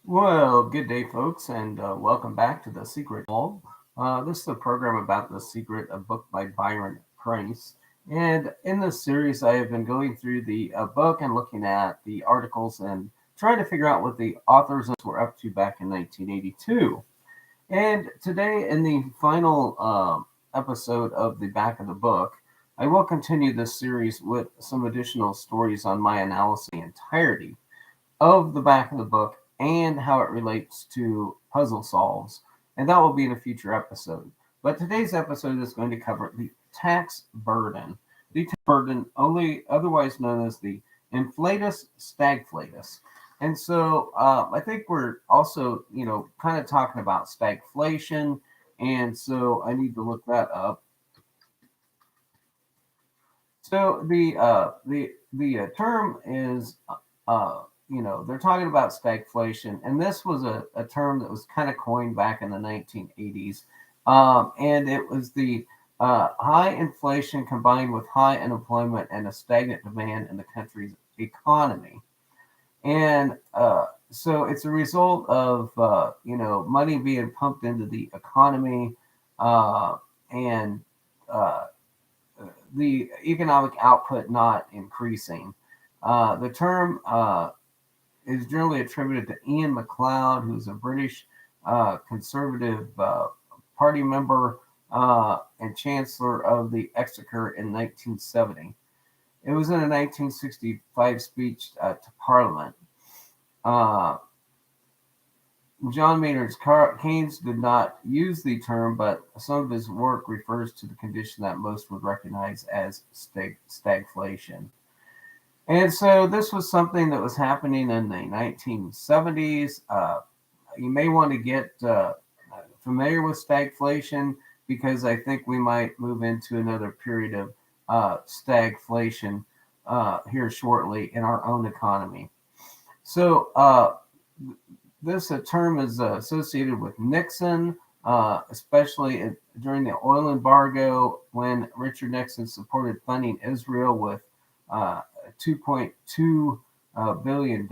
Well, good day, folks, and welcome back to The Secret Wall. This is a program about the secret, a book by Byron Prince. And in this series, I have been going through the book and looking at the articles and trying to figure out what the authors were up to back in 1982. And today, in the final episode of the back of the book, I will continue this series with some additional stories on my analysis of the entirety of the back of the book and how it relates to puzzle solves. And that will be in a future episode. But today's episode is going to cover the tax burden. The tax burden, only otherwise known as the inflatus stagflatus. And so I think we're also, kind of talking about stagflation. And so I need to look that up. So the term is, they're talking about stagflation, and this was a term that was kind of coined back in the 1980s, and it was the high inflation combined with high unemployment and a stagnant demand in the country's economy, and so it's a result of money being pumped into the economy, and uh, the economic output not increasing. The term is generally attributed to Ian MacLeod, who's a British Conservative Party member and Chancellor of the Exchequer in 1970. It was in a 1965 speech to Parliament. Uh, John Maynard Keynes did not use the term, but some of his work refers to the condition that most would recognize as stagflation. And so this was something that was happening in the 1970s. You may want to get familiar with stagflation because I think we might move into another period of stagflation here shortly in our own economy. So this term is associated with Nixon, especially during the oil embargo when Richard Nixon supported funding Israel with $2.2 billion.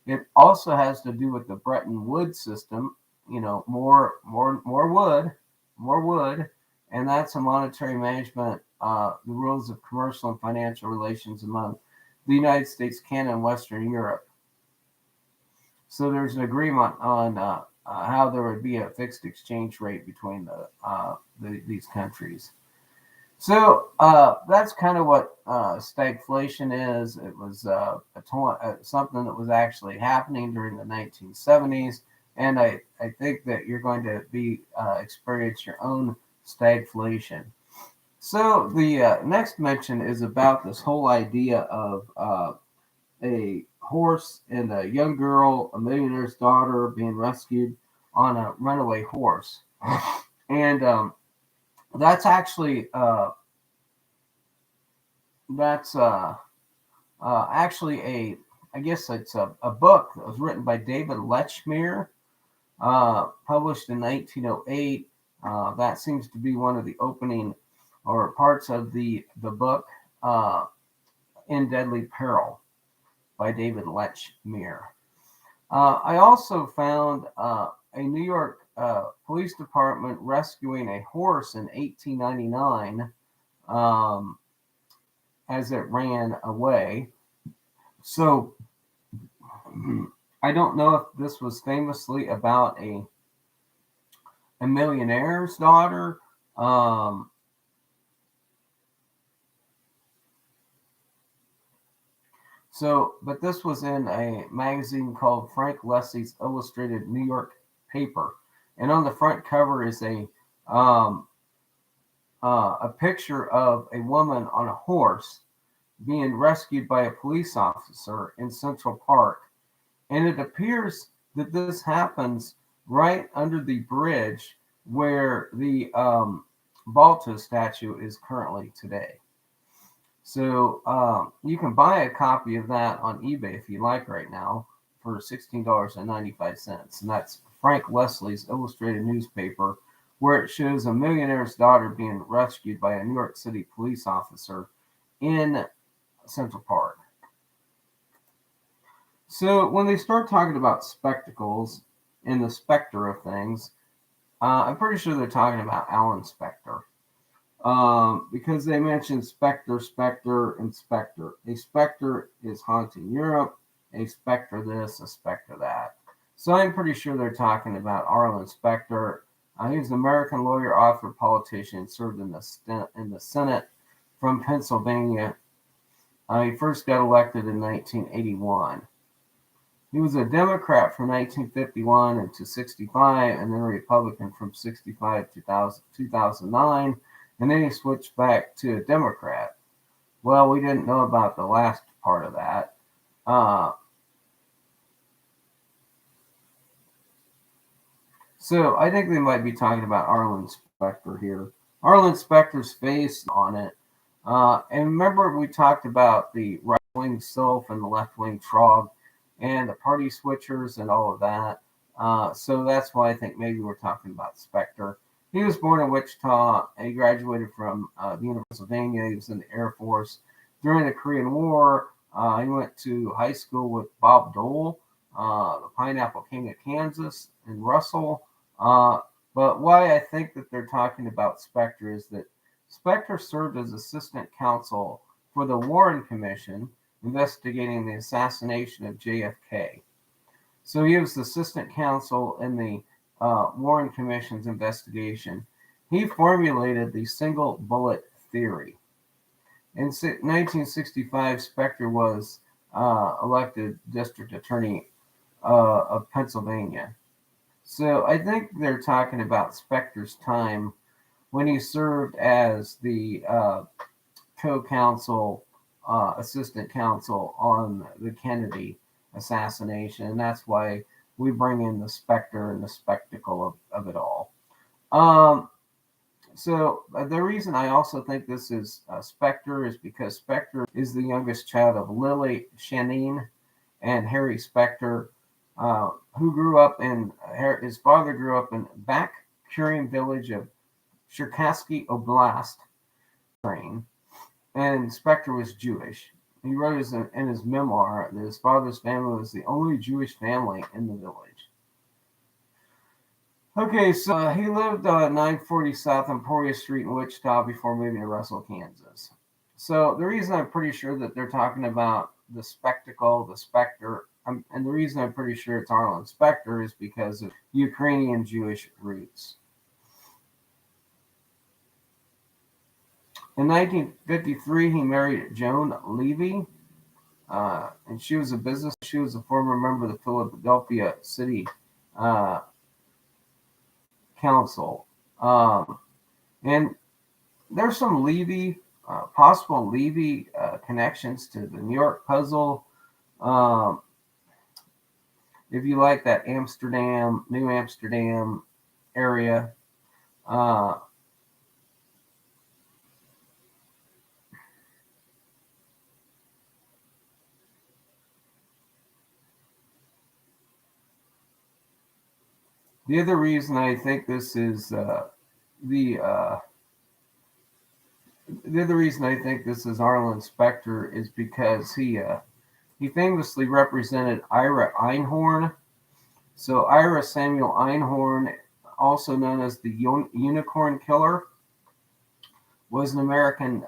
It also has to do with the Bretton Woods system. More wood, and that's a monetary management, the rules of commercial and financial relations among the United States, Canada, and Western Europe. So there's an agreement on how there would be a fixed exchange rate between these countries. So that's kind of what stagflation is. It was something that was actually happening during the 1970s, and I think that you're going to be experience your own stagflation. So the next mention is about this whole idea of a horse and a young girl, a millionaire's daughter, being rescued on a runaway horse, and that's actually that's actually I guess it's a book that was written by David Lechmere, published in 1908. That seems to be one of the opening or parts of the book, In Deadly Peril by David Lechmere. I also found a New York police department rescuing a horse in 1899 as it ran away. So I don't know if this was famously about a millionaire's daughter. But this was in a magazine called Frank Leslie's Illustrated New York Paper, and on the front cover is a picture of a woman on a horse being rescued by a police officer in Central Park, and it appears that this happens right under the bridge where the Balto statue is currently today. So you can buy a copy of that on eBay if you like right now for $16.95. And that's Frank Leslie's Illustrated Newspaper, where it shows a millionaire's daughter being rescued by a New York City police officer in Central Park. So when they start talking about spectacles in the specter of things, I'm pretty sure they're talking about Arlen Specter. Because they mentioned Spectre, Spectre, and Spectre. A Spectre is haunting Europe, a Spectre this, a Spectre that. So I'm pretty sure they're talking about Arlen Specter. He was an American lawyer, author, politician, served in the Senate from Pennsylvania. He first got elected in 1981. He was a Democrat from 1951 to 65, and then a Republican from 65 to 2009, and then he switched back to a Democrat. Well, we didn't know about the last part of that. So I think they might be talking about Arlen Specter here. Arlen Specter's face on it. And remember, we talked about the right wing Sylph and the left wing Trog and the party switchers and all of that. So that's why I think maybe we're talking about Specter. He was born in Wichita and he graduated from the University of Pennsylvania. He was in the Air Force. During the Korean War, he went to high school with Bob Dole, the Pineapple King of Kansas, and Russell. But why I think that they're talking about Specter is that Specter served as assistant counsel for the Warren Commission investigating the assassination of JFK. So he was assistant counsel in the Warren Commission's investigation. He formulated the single bullet theory. In 1965, Specter was elected district attorney of Pennsylvania. So I think they're talking about Specter's time when he served as the co-counsel, assistant counsel on the Kennedy assassination. And that's why we bring in the Specter and the spectacle of it all. So the reason I also think this is Specter is because Specter is the youngest child of Lily Shanine and Harry Specter, who grew up his father grew up in Bakhurian village of Cherkasky Oblast, Ukraine, and Specter was Jewish. He wrote in his memoir that his father's family was the only Jewish family in the village. Okay, so he lived 940 South Emporia Street in Wichita before moving to Russell, Kansas. So the reason I'm pretty sure that they're talking about the spectacle, the Specter, and the reason I'm pretty sure it's Arlen Specter is because of Ukrainian Jewish roots. In 1953, he married Joan Levy, and she was a former member of the Philadelphia City Council. And there's some possible Levy connections to the New York puzzle. If you like that New Amsterdam area. The other reason I think this is Arlen Specter is because he famously represented Ira Einhorn. So Ira Samuel Einhorn, also known as the Unicorn Killer, was an American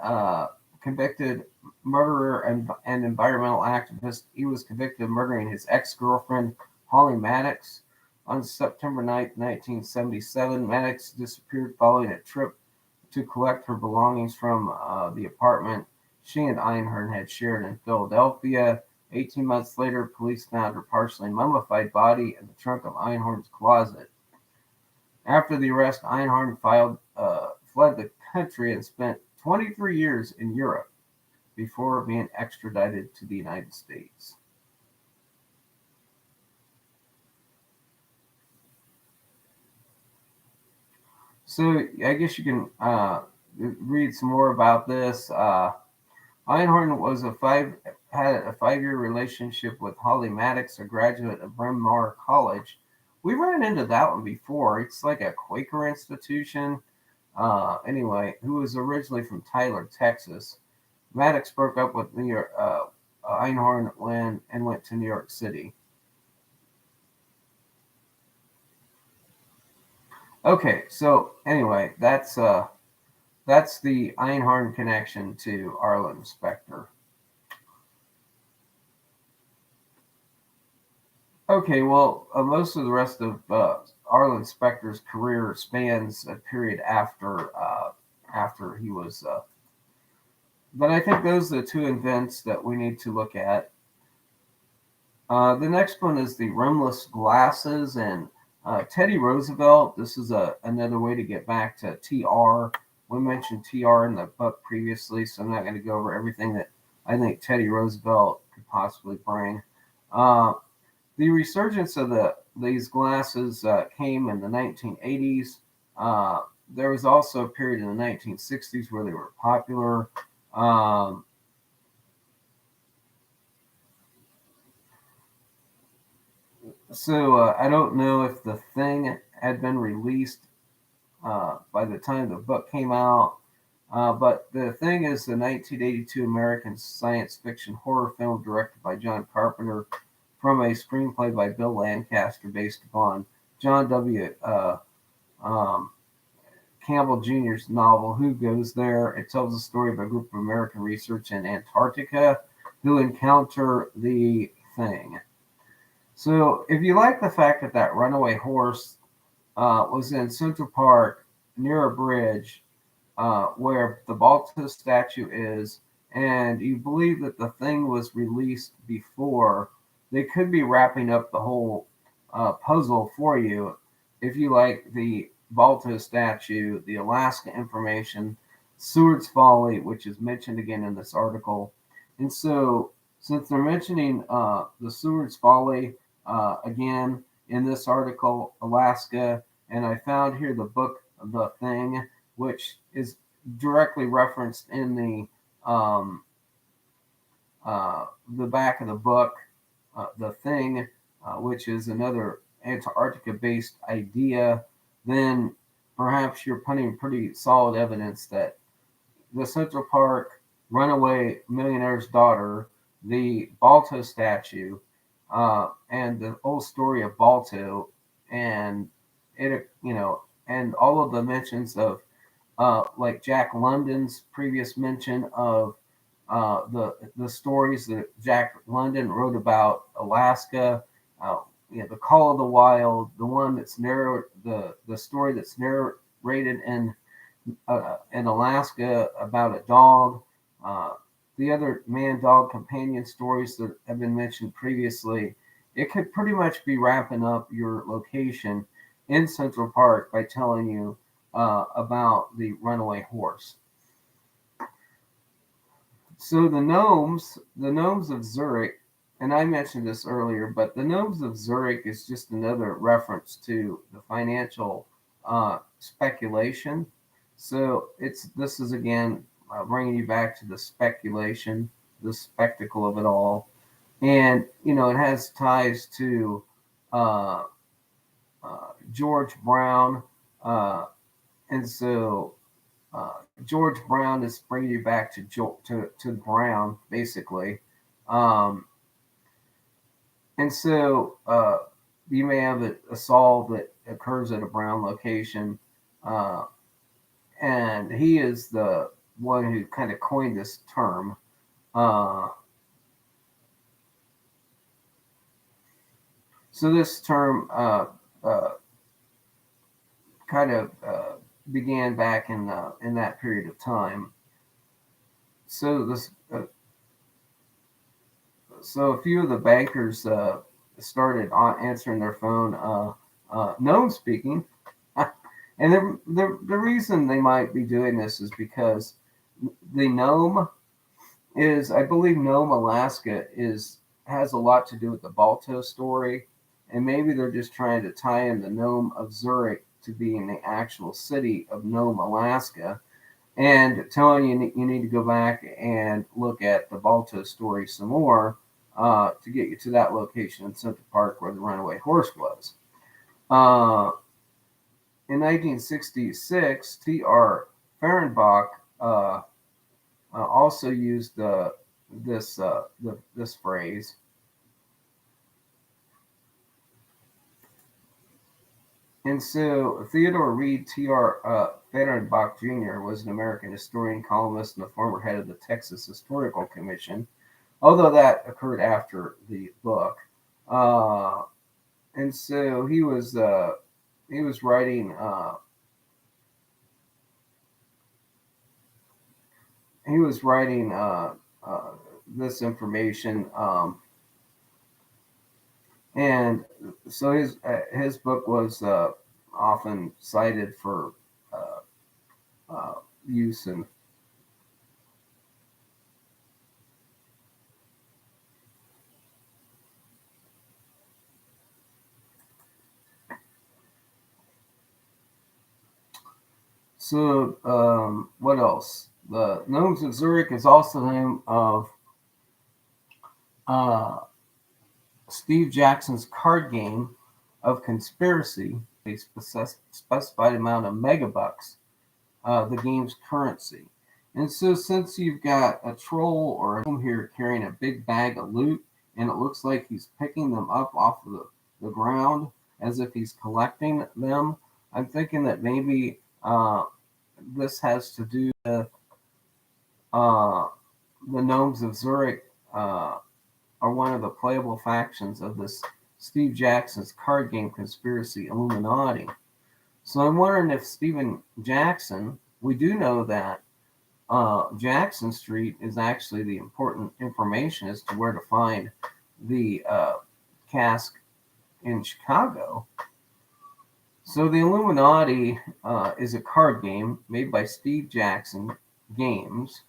convicted murderer and environmental activist. He was convicted of murdering his ex-girlfriend, Holly Maddox. On September 9, 1977, Maddox disappeared following a trip to collect her belongings from the apartment she and Einhorn had shared in Philadelphia. 18 months later, police found her partially mummified body in the trunk of Einhorn's closet. After the arrest, Einhorn fled the country and spent 23 years in Europe before being extradited to the United States. So I guess you can read some more about this. Einhorn had a 5-year relationship with Holly Maddox, a graduate of Bryn Mawr College. We ran into that one before. It's like a Quaker institution. Anyway, who was originally from Tyler, Texas. Maddox broke up with Einhorn went to New York City. Okay, so anyway, that's the Einhorn connection to Arlen Specter. Okay, well, most of the rest of Arlen Specter's career spans a period after he was. But I think those are the two events that we need to look at. The next one is the rimless glasses and Teddy Roosevelt. This is another way to get back to TR. We mentioned TR in the book previously, so I'm not going to go over everything that I think Teddy Roosevelt could possibly bring. The resurgence of these glasses came in the 1980s. There was also a period in the 1960s where they were popular. So I don't know if The Thing had been released by the time the book came out. But The Thing is the 1982 American science fiction horror film directed by John Carpenter from a screenplay by Bill Lancaster based upon John W. Um, Campbell Jr.'s novel, Who Goes There? It tells the story of a group of American researchers in Antarctica who encounter the Thing. So, if you like the fact that that runaway horse was in Central Park near a bridge where the Balto statue is, and you believe that the Thing was released before, they could be wrapping up the whole puzzle for you if you like the Balto statue, the Alaska information, Seward's Folly, which is mentioned again in this article. And so, since they're mentioning the Seward's Folly again in this article, Alaska, and I found here the book The Thing, which is directly referenced in the back of the book, The Thing, which is another Antarctica-based idea, then perhaps you're putting pretty solid evidence that the Central Park runaway millionaire's daughter, the Balto statue, and the whole story of Balto, and it, and all of the mentions of like Jack London's previous mention of the stories that Jack London wrote about Alaska, the Call of the Wild, the one that's the story that's narrated in Alaska about a dog, the other man-dog companion stories that have been mentioned previously. It could pretty much be wrapping up your location in Central Park by telling you about the runaway horse. So the gnomes of Zurich, and I mentioned this earlier, but the gnomes of Zurich is just another reference to the financial speculation. So this is again bringing you back to the speculation, the spectacle of it all, and it has ties to uh, George Brown, and so George Brown is bringing you back to Brown basically, um, and so you may have a solve that occurs at a Brown location, uh, and he is the one who kind of coined this term. Uh, so this term uh, kind of began back in that period of time. So so a few of the bankers started answering their phone, gnome speaking, and the reason they might be doing this is because the gnome is, I believe, Nome, Alaska has a lot to do with the Balto story, and maybe they're just trying to tie in the Nome of Zurich to being the actual city of Nome, Alaska, and telling you need to go back and look at the Balto story some more to get you to that location in Central Park where the runaway horse was. In 1966, T.R. Fehrenbach also used this phrase. And so Theodore Reed T.R. Fehrenbach Jr. was an American historian, columnist, and the former head of the Texas Historical Commission, although that occurred after the book. And so he was writing this information, and so his book was often cited for use in. So what else? The Gnomes of Zurich is also the name of Steve Jackson's card game of conspiracy, a specified amount of megabucks, the game's currency. And so, since you've got a troll or a gnome here carrying a big bag of loot, and it looks like he's picking them up off of the ground as if he's collecting them, I'm thinking that maybe this has to do with the Gnomes of Zurich are one of the playable factions of this Steve Jackson's card game conspiracy Illuminati. So I'm wondering if Stephen Jackson, we do know that Jackson Street is actually the important information as to where to find the cask in Chicago. So the Illuminati is a card game made by Steve Jackson Games,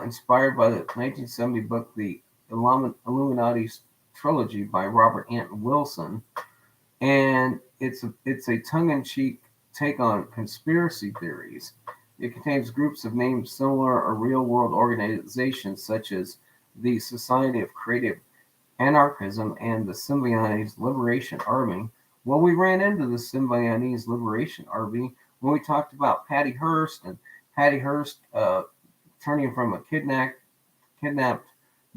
inspired by the 1970 book The Illuminati Trilogy by Robert Anton Wilson, and it's a tongue-in-cheek take on conspiracy theories. It contains groups of names similar or real-world organizations such as the Society of Creative Anarchism and the Symbionese Liberation Army. Well, we ran into the Symbionese Liberation Army when we talked about Patty Hearst, and Patty Hearst turning from a kidnapped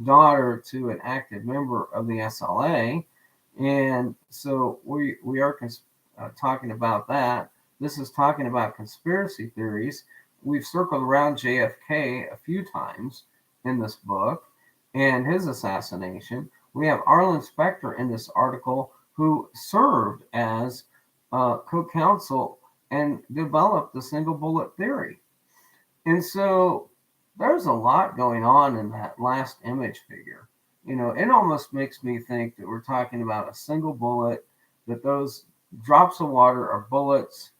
daughter to an active member of the SLA. And so we are talking about that. This is talking about conspiracy theories. We've circled around JFK a few times in this book and his assassination. We have Arlen Specter in this article who served as co-counsel and developed the single bullet theory. And so there's a lot going on in that last image figure. You know, it almost makes me think that we're talking about a single bullet, that those drops of water are bullets,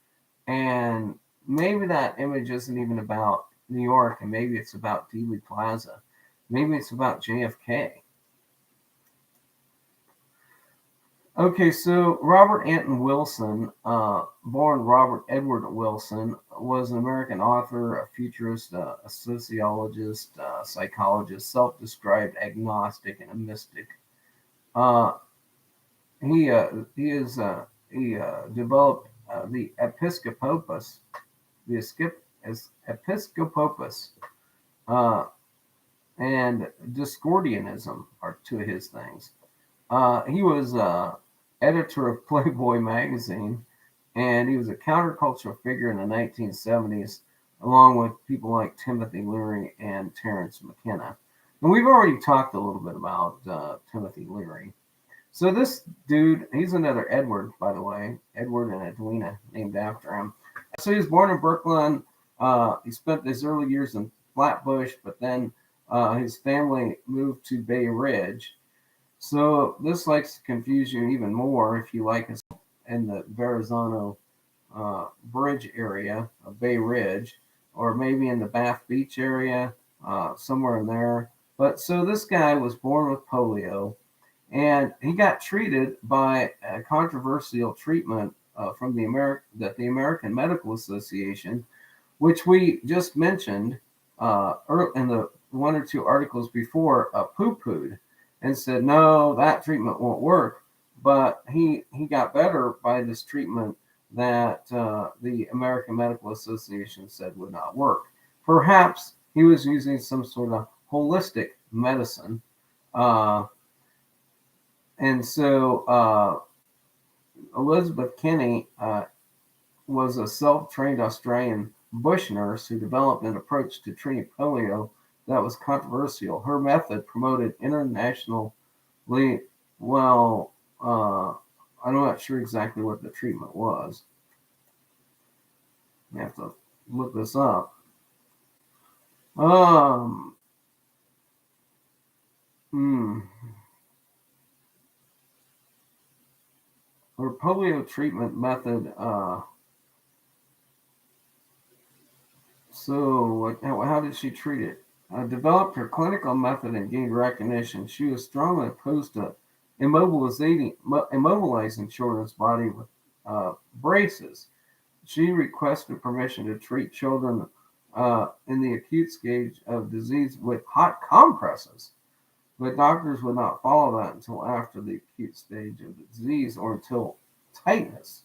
and maybe that image isn't even about New York, and maybe it's about Dealey Plaza. Maybe it's about JFK. Okay, so Robert Anton Wilson, born Robert Edward Wilson, was an American author, a futurist, a sociologist, psychologist, self-described agnostic, and a mystic. He developed the Episcopopus, Episcopopus, and Discordianism are two of his things. He was editor of Playboy magazine, and he was a countercultural figure in the 1970s, along with people like Timothy Leary and Terence McKenna. And we've already talked a little bit about Timothy Leary. So this dude, he's another Edward, by the way, Edward and Edwina, named after him. So he was born in Brooklyn. He spent his early years in Flatbush, but then his family moved to Bay Ridge. So this likes to confuse you even more if you like us in the Verrazano Bridge area of Bay Ridge, or maybe in the Bath Beach area, somewhere in there. But so this guy was born with polio, and he got treated by a controversial treatment from the American Medical Association, which we just mentioned in the one or two articles before, poo-pooed and said, no, that treatment won't work. But he got better by this treatment that the American Medical Association said would not work. Perhaps he was using some sort of holistic medicine. Uh, and so Elizabeth Kenny was a self-trained Australian bush nurse who developed an approach to treating polio that was controversial. Her method promoted internationally, well, I'm not sure exactly what the treatment was. I have to look this up. Um, hmm. Her polio treatment method. So, how did she treat it? Developed her clinical method and gained recognition. She was strongly opposed to immobilizing children's body with braces. She requested permission to treat children in the acute stage of disease with hot compresses, but doctors would not follow that until after the acute stage of the disease or until tightness.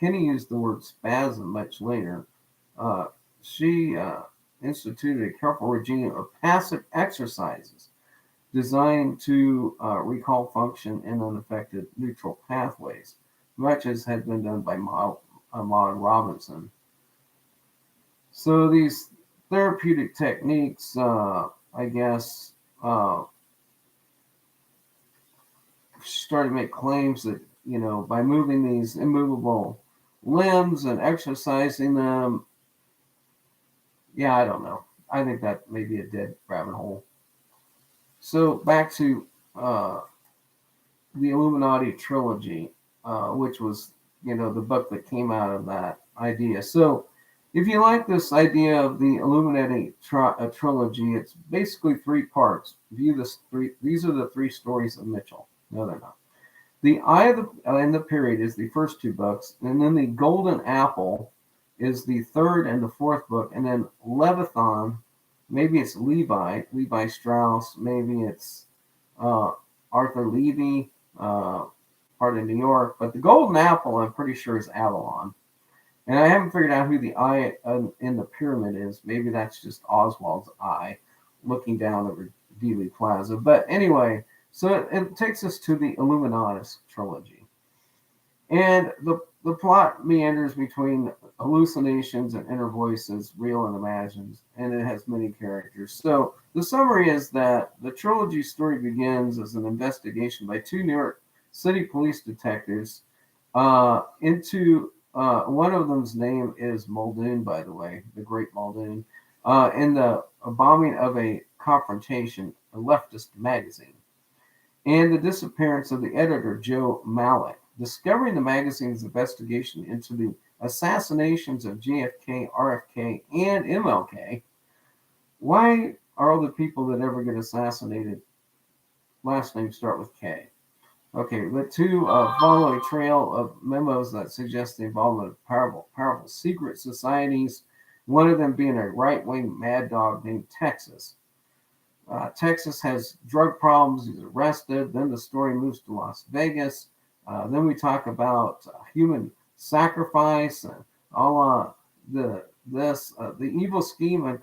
Kenny used the word spasm much later. Uh, she instituted a careful regime of passive exercises designed to recall function in unaffected neutral pathways, much as had been done by Maud Robinson. So these therapeutic techniques, I guess, started to make claims that, by moving these immovable limbs and exercising them, yeah, I don't know. I think that may be a dead rabbit hole. So back to the Illuminati trilogy, which was, the book that came out of that idea. So if you like this idea of the Illuminati trilogy, it's basically three parts. View this three. These are the three stories of Mitchell. No, they're not. The Eye of the and the Period is the first two books, and then the Golden Apple is the third and the fourth book, and then Leviathan, maybe it's Levi Strauss, maybe it's Arthur Levy, part of New York, but the Golden Apple, I'm pretty sure, is Avalon. And I haven't figured out who the eye in the pyramid is. Maybe that's just Oswald's eye looking down over Dealey Plaza. But anyway, so it takes us to the Illuminatus trilogy. And the plot meanders between hallucinations and inner voices, real and imagined, and it has many characters. So the summary is that the trilogy story begins as an investigation by two New York City police detectives into one of them's name is Muldoon, by the way, the great Muldoon, in the bombing of a confrontation, a leftist magazine, and the disappearance of the editor, Joe Malik. Discovering the magazine's investigation into the assassinations of JFK, RFK, and MLK, why are all the people that ever get assassinated last names start with K? Okay, the two follow a trail of memos that suggest the involvement of powerful secret societies, one of them being a right-wing mad dog named Texas. Texas has drug problems, he's arrested, then the story moves to Las Vegas. Then we talk about human sacrifice, the evil scheme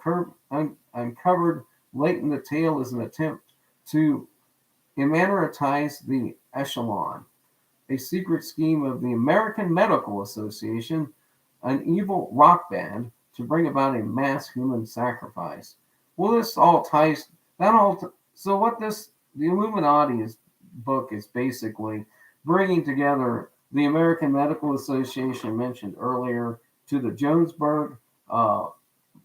uncovered late in the tale is an attempt to emanitize the echelon, a secret scheme of the American Medical Association, an evil rock band to bring about a mass human sacrifice. Well, this all ties that all. So what the Illuminati book is basically bringing together the American Medical Association mentioned earlier to the Jonesburg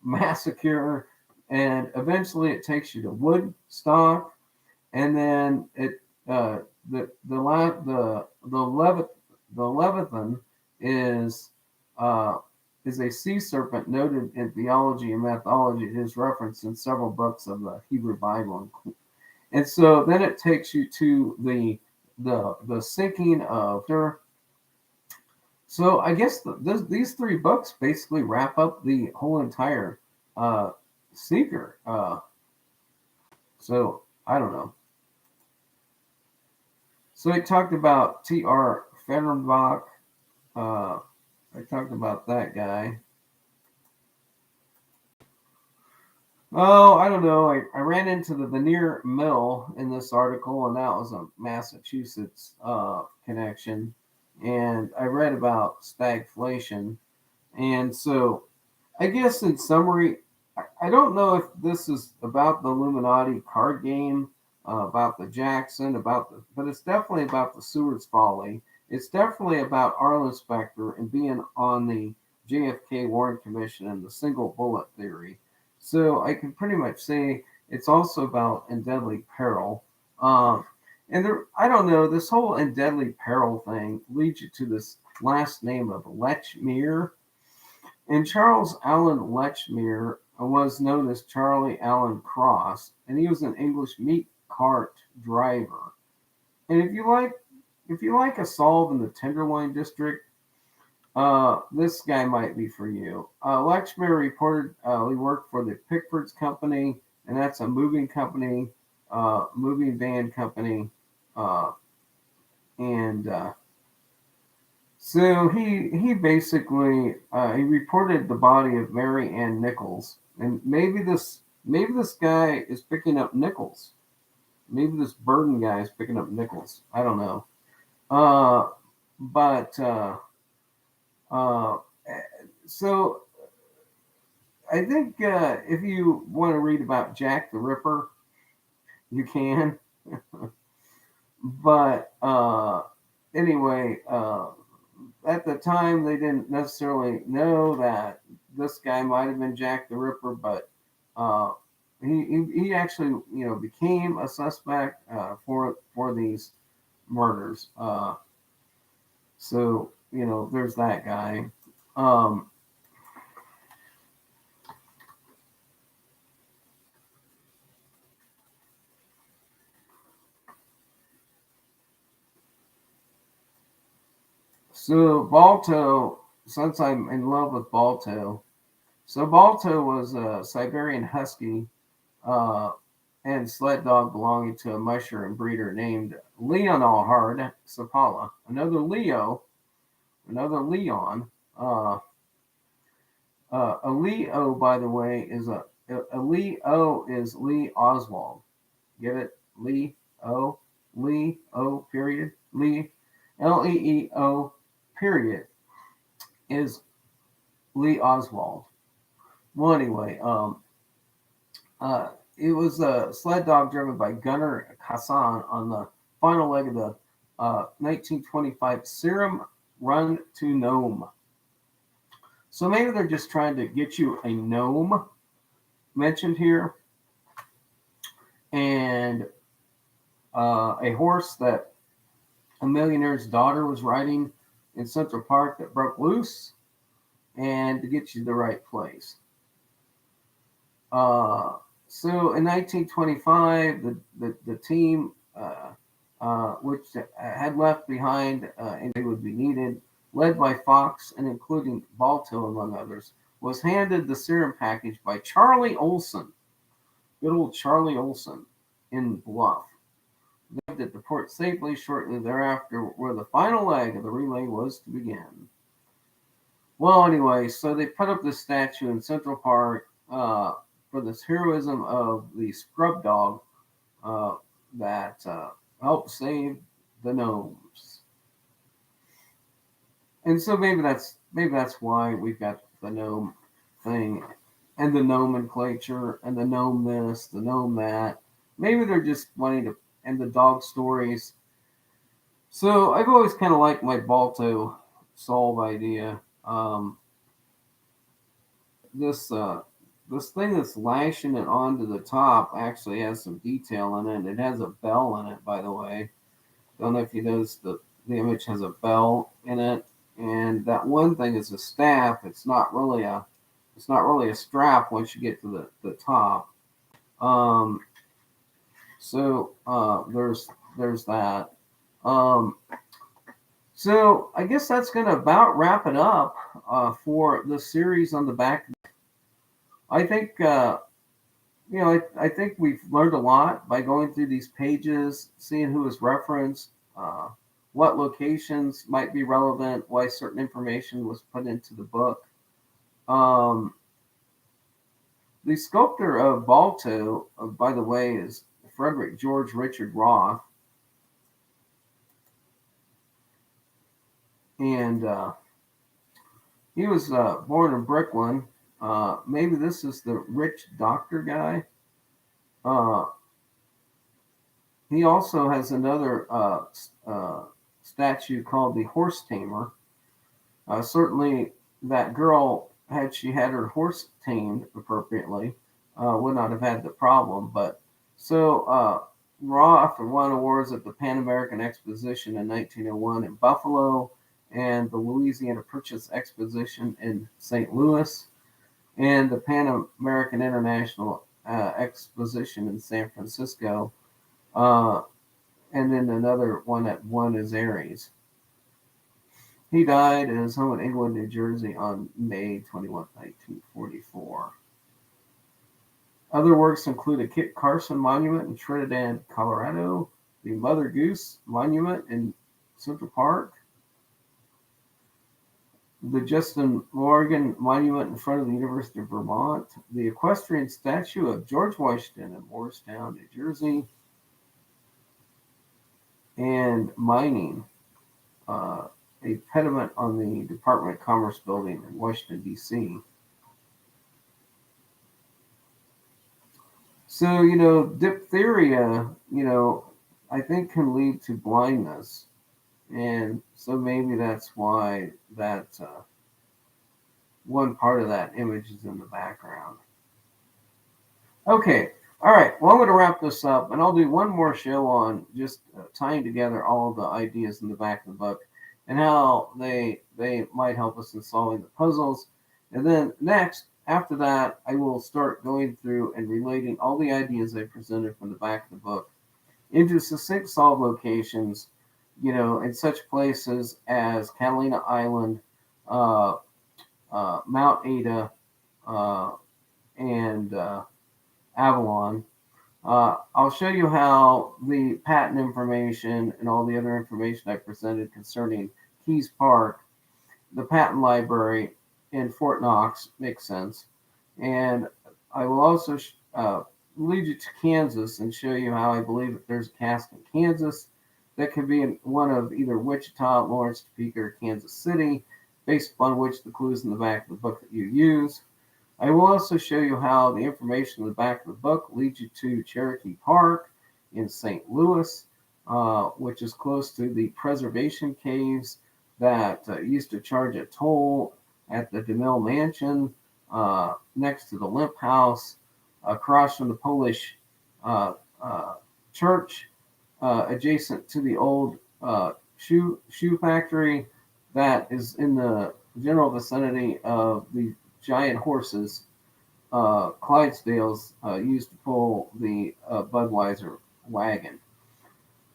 massacre, and eventually it takes you to Woodstock, and then it the Leviathan is a sea serpent noted in theology and mythology. It is referenced in several books of the Hebrew Bible, and so then it takes you to the sinking of. So I guess these three books basically wrap up the whole entire Seeker. So I don't know. So I talked about T.R. Fehrenbach. I talked about that guy. Oh, I don't know. I ran into the veneer mill in this article, and that was a Massachusetts connection. And I read about stagflation. And so I guess in summary, I don't know if this is about the Illuminati card game, about the Jackson, but it's definitely about the Seward's Folly. It's definitely about Arlen Specter and being on the JFK Warren Commission and the single bullet theory. So I can pretty much say it's also about In Deadly Peril. Um, and I don't know, this whole In Deadly Peril thing leads you to this last name of Lechmere, and Charles Allen Lechmere was known as Charlie Allen Cross, and he was an English meat cart driver. And if you like a solve in the Tenderloin district, this guy might be for you. Lechmere reported he worked for the Pickford's Company, and that's a moving company, moving van company, uh, and so he basically he reported the body of Mary Ann Nichols, and maybe this guy is picking up nickels. Maybe this Burden guy is picking up nickels. I don't know. Uh, but uh, so I think if you want to read about Jack the Ripper, you can. But anyway, at the time they didn't necessarily know that this guy might have been Jack the Ripper, but uh, he actually became a suspect for these murders. So there's that guy. Um, so Balto, since I'm in love with Balto, so Balto was a Siberian Husky uh, and sled dog belonging to a musher and breeder named Leonhard Sapala. Another Leon. Uh, a Leo, by the way, a Leo is Lee Oswald. Get it? Lee O period Lee Leeo period is Lee Oswald. Well, anyway, uh, it was a sled dog driven by Gunnar Hassan on the final leg of the 1925 Serum Run to Nome. So maybe they're just trying to get you a gnome mentioned here, and a horse that a millionaire's daughter was riding in Central Park that broke loose, and to get you the right place. Uh, so in 1925, the team, which had left behind and they would be needed, led by Fox and including Balto among others, was handed the serum package by Charlie Olson, good old Charlie Olson in Bluff. They arrived at the port safely shortly thereafter, where the final leg of the relay was to begin. Well, anyway, so they put up this statue in Central Park for this heroism of the scrub dog uh, that helped save the gnomes. And so maybe that's why we've got the gnome thing and the nomenclature and the gnome this, the gnome that. Maybe they're just wanting to end the dog stories. So I've always kind of liked my Balto solve idea. This this thing that's lashing it onto the top actually has some detail in it. It has a bell in it, by the way. Don't know if you noticed the image has a bell in it, and that one thing is a staff. It's not really a strap once you get to the top. Um, so there's that. Um, so I guess that's going to about wrap it up for the series on the back. I think I think we've learned a lot by going through these pages, seeing who is referenced, what locations might be relevant, why certain information was put into the book. Um, The sculptor of Balto, by the way, is Frederick George Richard Roth, and he was born in Brooklyn. Maybe this is the rich doctor guy. Uh, he also has another statue called the Horse Tamer. Certainly, that girl, had she had her horse tamed appropriately, would not have had the problem. But so Roth won awards at the Pan American Exposition in 1901 in Buffalo, and the Louisiana Purchase Exposition in St. Louis, and the Pan American International Exposition in San Francisco, uh, and then another one at Buenos Aires. He died in his home in England, New Jersey on May 21, 1944. Other works include a Kit Carson Monument in Trinidad, Colorado, the Mother Goose Monument in Central Park, the Justin Morgan Monument in front of the University of Vermont, the equestrian statue of George Washington in Morristown, New Jersey, and mining, a pediment on the Department of Commerce building in Washington, D.C. So, diphtheria, I think can lead to blindness. And so maybe that's why that one part of that image is in the background. Okay. All right. Well, I'm going to wrap this up, and I'll do one more show on just tying together all of the ideas in the back of the book and how they might help us in solving the puzzles. And then next, after that, I will start going through and relating all the ideas I presented from the back of the book into succinct solve locations, in such places as Catalina Island, Mount Ada, and Avalon. I'll show you how the patent information and all the other information I presented concerning Keys Park, the patent library, and Fort Knox makes sense. And I will also lead you to Kansas and show you how I believe that there's a cask in Kansas that could be in one of either Wichita, Lawrence, Topeka, or Kansas City, based upon which the clues in the back of the book that you use. I will also show you how the information in the back of the book leads you to Cherokee Park in St. Louis, which is close to the preservation caves that used to charge a toll at the DeMille Mansion, next to the Limp House, across from the Polish church, adjacent to the old shoe factory that is in the general vicinity of the giant horses Clydesdales used to pull the Budweiser wagon.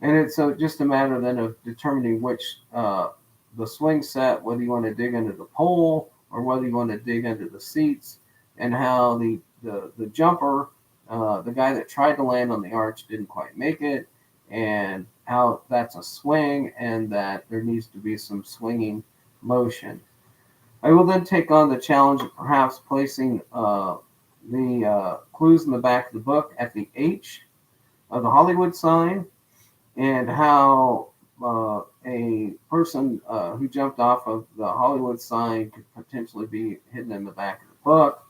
And it's just a matter then of determining which the swing set, whether you want to dig under the pole or whether you want to dig under the seats, and how the jumper, the guy that tried to land on the arch didn't quite make it, and how that's a swing and that there needs to be some swinging motion. I will then take on the challenge of perhaps placing the clues in the back of the book at the H of the Hollywood sign, and how a person who jumped off of the Hollywood sign could potentially be hidden in the back of the book.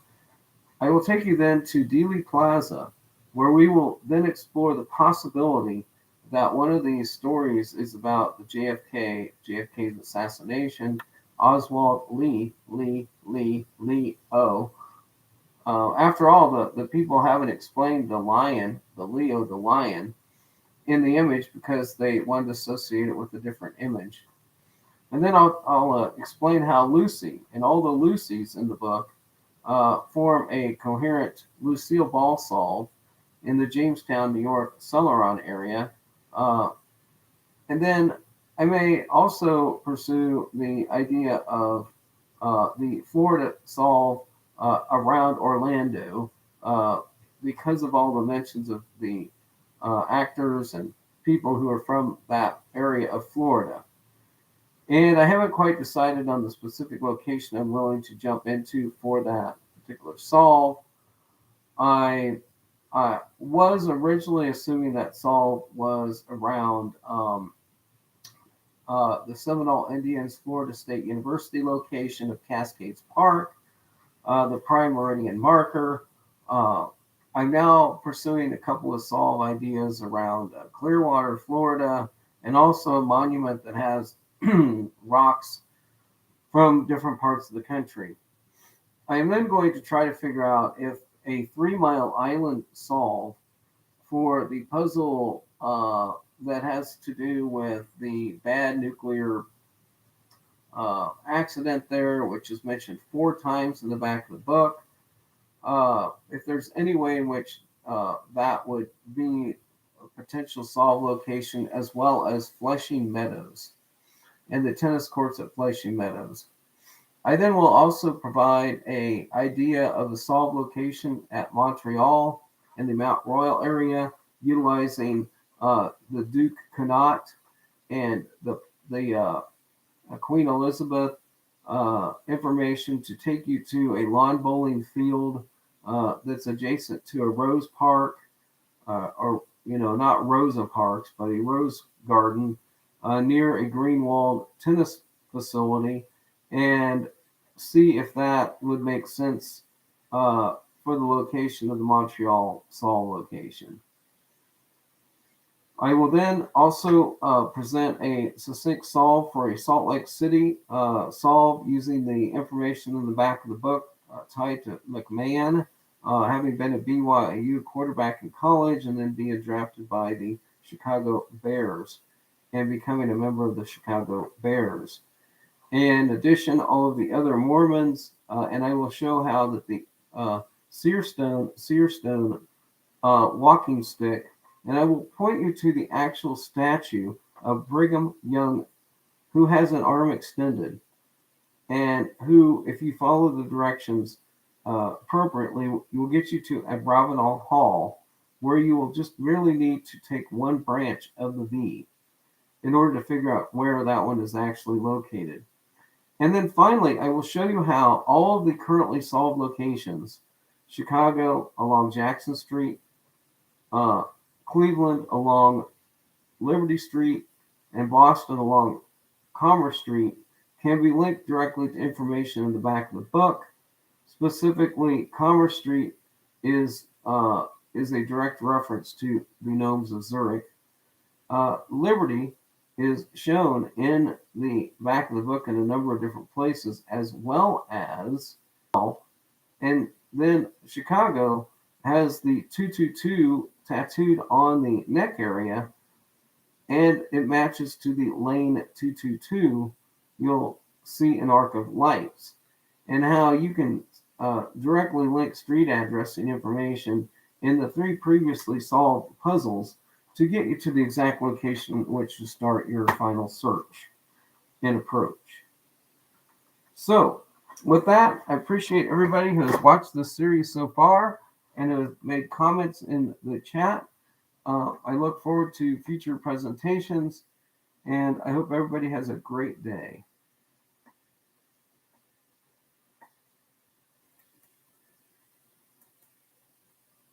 I will take you then to Dealey Plaza, where we will then explore the possibility that one of these stories is about the JFK's assassination. Oswald Lee O. After all, the people haven't explained the lion, the lion, in the image because they wanted to associate it with a different image. And then I'll explain how Lucy and all the Lucys in the book form a coherent Lucille Ball solve in the Jamestown, New York, Celeron area. And then I may also pursue the idea of the Florida solve around Orlando because of all the mentions of the actors and people who are from that area of Florida. And I haven't quite decided on the specific location I'm willing to jump into for that particular solve. I was originally assuming that solve was around the Seminole Indians Florida State University location of Cascades Park, the prime meridian marker. Uh, I'm now pursuing a couple of solve ideas around Clearwater, Florida, and also a monument that has rocks from different parts of the country. I am then going to try to figure out if a 3 Mile Island solve for the puzzle that has to do with the bad nuclear accident there, which is mentioned 4 times in the back of the book. If there's any way in which that would be a potential solve location, as well as Flushing Meadows and the tennis courts at Flushing Meadows. I then will also provide a idea of the solve location at Montreal in the Mount Royal area, utilizing the Duke Connaught and the Queen Elizabeth information to take you to a lawn bowling field that's adjacent to a rose park, or not Rosa Parks, but a rose garden near a green walled tennis facility, and see if that would make sense for the location of the Montreal Sol location. I will then also present a succinct solve for a Salt Lake City solve using the information in the back of the book tied to McMahon, having been a BYU quarterback in college and then being drafted by the Chicago Bears and becoming a member of the Chicago Bears. In addition, all of the other Mormons, and I will show how that the Searstone walking stick, and I will point you to the actual statue of Brigham Young, who has an arm extended, and who, if you follow the directions appropriately, will get you to Abravanel Hall, where you will just merely need to take one branch of the V in order to figure out where that one is actually located. And then finally, I will show you how all of the currently solved locations, Chicago along Jackson Street, Cleveland along Liberty Street, and Boston along Commerce Street, can be linked directly to information in the back of the book. Specifically, Commerce Street is a direct reference to the gnomes of Zurich. Liberty is shown in the back of the book in a number of different places, as well as, and then Chicago has the 222 tattooed on the neck area, and it matches to the lane 222. You'll see an arc of lights, and how you can directly link street addressing information in the 3 previously solved puzzles to get you to the exact location in which to start your final search and approach. So, with that, I appreciate everybody who has watched this series so far and has made comments in the chat. I look forward to future presentations, and I hope everybody has a great day.